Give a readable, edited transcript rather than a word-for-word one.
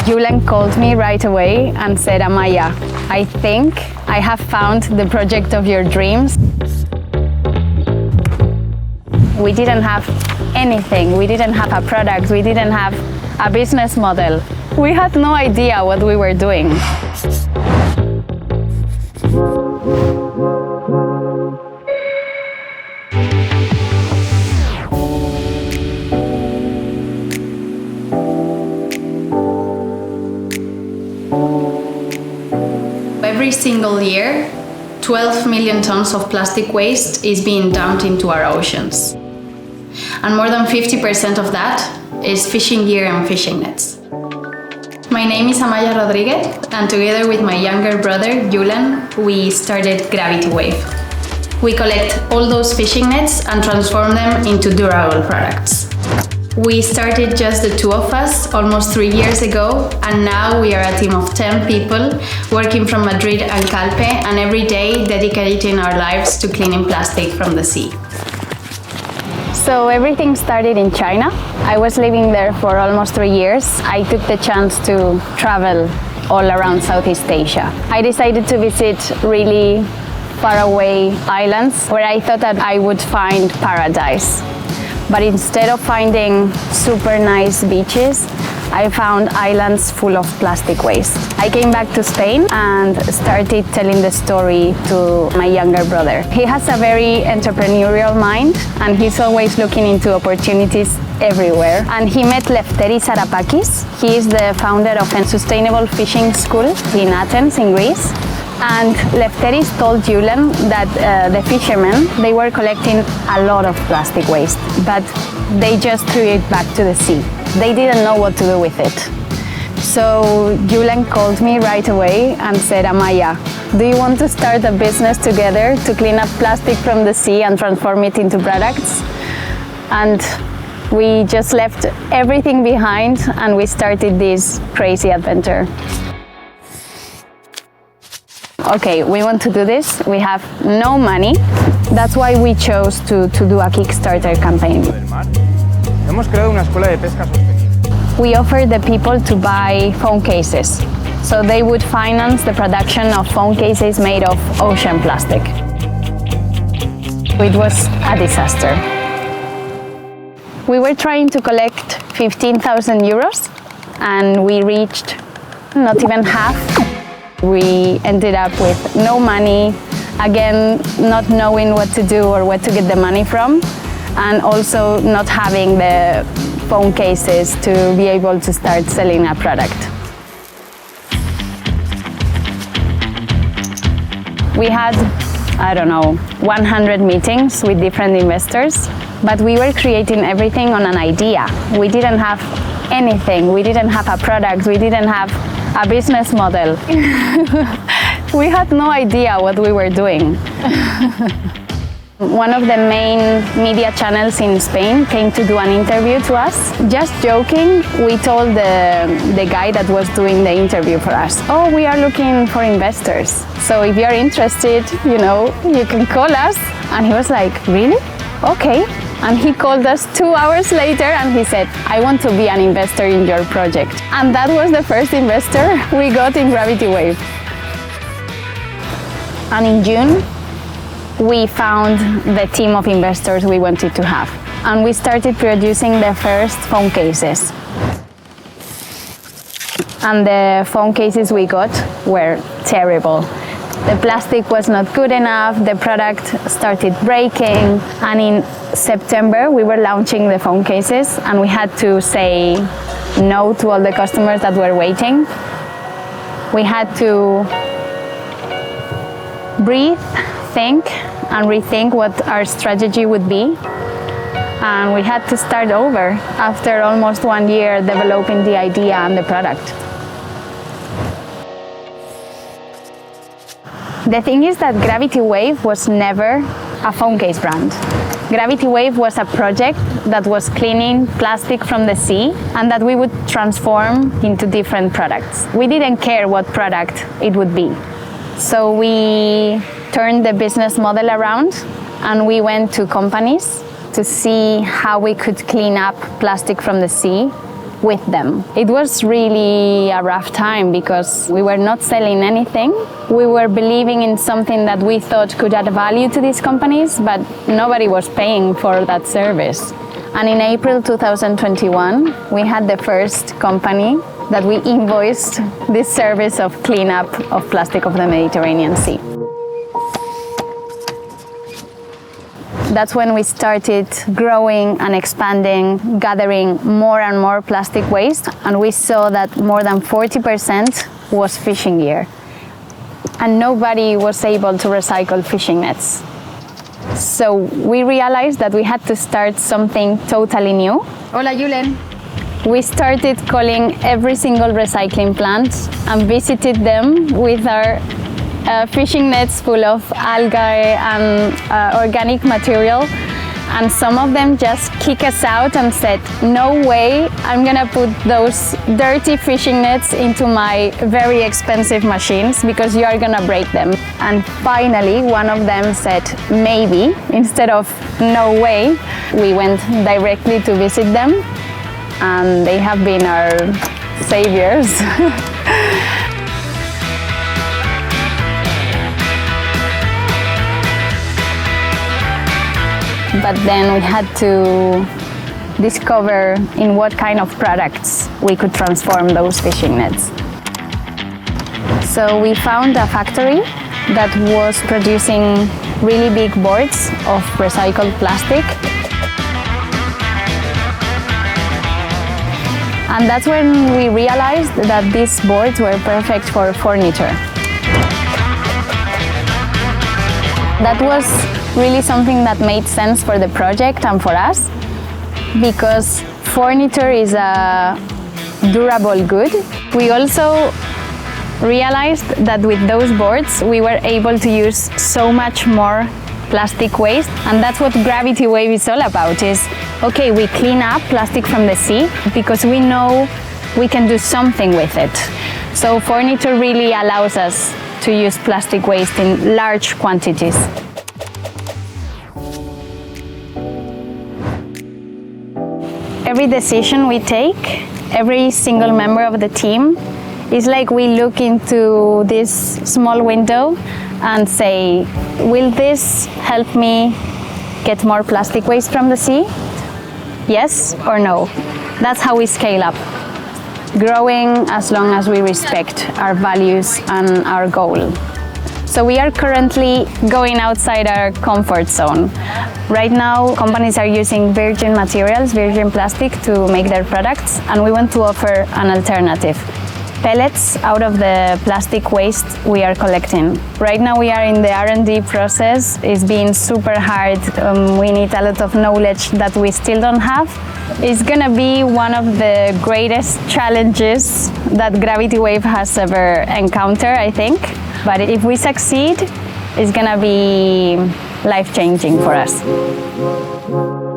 Julen called me right away and said, Amaia, I think I have found the project of your dreams. We didn't have anything. We didn't have a product. We didn't have a business model. We had no idea what we were doing. Every single year, 12 million tons of plastic waste is being dumped into our oceans. And more than 50% of that is fishing gear and fishing nets. My name is Amaia Rodriguez, and together with my younger brother, Julen, we started Gravity Wave. We collect all those fishing nets and transform them into durable products. We started just the two of us almost 3 years ago, and now we are a team of 10 people working from Madrid and Calpe, and every day dedicating our lives to cleaning plastic from the sea. So everything started in China. I was living there for almost 3 years. I took the chance to travel all around Southeast Asia. I decided to visit really faraway islands where I thought that I would find paradise. But instead of finding super nice beaches, I found islands full of plastic waste. I came back to Spain and started telling the story to my younger brother. He has a very entrepreneurial mind and he's always looking into opportunities everywhere. And he met Lefteris Arapakis. He is the founder of a sustainable fishing school in Athens, in Greece. And Lefteris told Julen that the fishermen, they were collecting a lot of plastic waste, but they just threw it back to the sea. They didn't know what to do with it. So Julen called me right away and said, Amaia, do you want to start a business together to clean up plastic from the sea and transform it into products? And we just left everything behind and we started this crazy adventure. Okay, we want to do this. We have no money. That's why we chose to do a Kickstarter campaign. Hemos creado una escuela de pesca sostenible. We offered the people to buy phone cases. So they would finance the production of phone cases made of ocean plastic. It was a disaster. We were trying to collect 15,000 euros and we reached not even half. We ended up with no money, again, not knowing what to do or where to get the money from, and also not having the phone cases to be able to start selling a product. We had, I don't know, 100 meetings with different investors, but we were creating everything on an idea. We didn't have anything. We didn't have a product. We didn't have a business model. We had no idea what we were doing. One of the main media channels in Spain came to do an interview to us. Just joking, we told the guy that was doing the interview for us, oh, we are looking for investors. So if you're interested, you can call us. And he was like, really? Okay. And he called us 2 hours later and he said, I want to be an investor in your project. And that was the first investor we got in Gravity Wave. And in June, we found the team of investors we wanted to have. And we started producing the first phone cases. And the phone cases we got were terrible. The plastic was not good enough, the product started breaking, and in September we were launching the phone cases and we had to say no to all the customers that were waiting. We had to breathe, think, and rethink what our strategy would be. And we had to start over after almost 1 year developing the idea and the product. The thing is that Gravity Wave was never a phone case brand. Gravity Wave was a project that was cleaning plastic from the sea and that we would transform into different products. We didn't care what product it would be. So we turned the business model around and we went to companies to see how we could clean up plastic from the sea with them. It was really a rough time because we were not selling anything. We were believing in something that we thought could add value to these companies, but nobody was paying for that service. And in April 2021, we had the first company that we invoiced this service of cleanup of plastic of the Mediterranean Sea. That's when we started growing and expanding, gathering more and more plastic waste, and we saw that more than 40% was fishing gear. And nobody was able to recycle fishing nets. So we realized that we had to start something totally new. Hola, Julen. We started calling every single recycling plant and visited them with our fishing nets full of algae and organic material, and some of them just kicked us out and said, no way, I'm gonna put those dirty fishing nets into my very expensive machines because you are gonna break them. And finally one of them said maybe instead of no way. We went directly to visit them and they have been our saviors. But then we had to discover in what kind of products we could transform those fishing nets. So we found a factory that was producing really big boards of recycled plastic. And that's when we realized that these boards were perfect for furniture. That was really something that made sense for the project and for us, because furniture is a durable good. We also realized that with those boards we were able to use so much more plastic waste, and that's what Gravity Wave is all about. Is okay, we clean up plastic from the sea because we know we can do something with it. So furniture really allows us to use plastic waste in large quantities. Every decision we take, every single member of the team, is like we look into this small window and say, will this help me get more plastic waste from the sea? Yes or no? That's how we scale up. Growing as long as we respect our values and our goal. So we are currently going outside our comfort zone. Right now, companies are using virgin materials, virgin plastic to make their products, and we want to offer an alternative. Pellets out of the plastic waste we are collecting. Right now we are in the R&D process. It's been super hard. We need a lot of knowledge that we still don't have. It's gonna be one of the greatest challenges that Gravity Wave has ever encountered, I think. But if we succeed, it's gonna be life-changing for us.